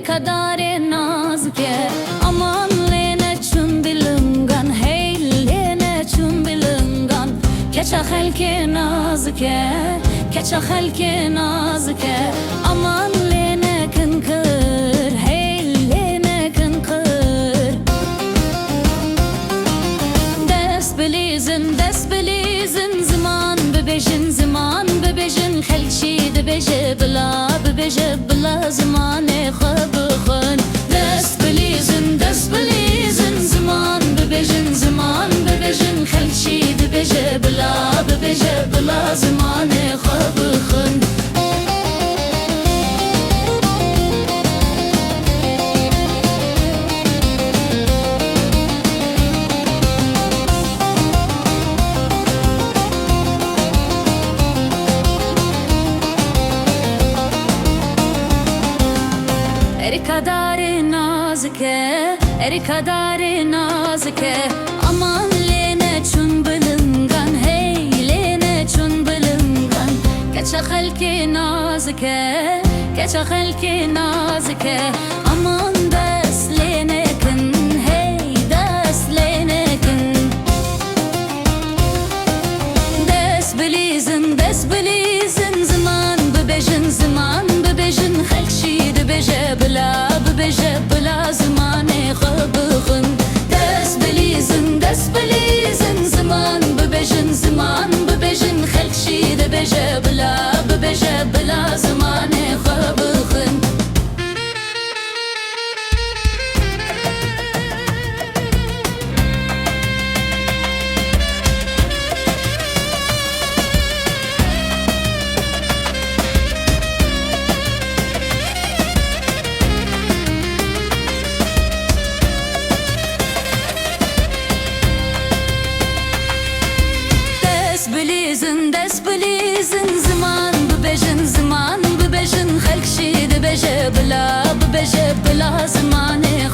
kadar nazike aman lene çun bilungan hey lene çun bilungan keça halke nazike keça halke nazike aman lene kınkır hey lene kınkır des bilizin zaman bebejin halçi de beje bla zamane khabkhun des bilizin zaman bebejin halçi de beje bla zamane khabkhun eri kadar nazike aman lene çun bilungan hey lene çun bilungan keça halke nazike aman des lene kin hey des lene kin des bilizin zaman bebejin halçi de beje bla zamane khabkhun des bilizin zaman bebejin halçi de beje bla zamane khabkhun des bilizin zaman bebejin halçi de beje bla zamane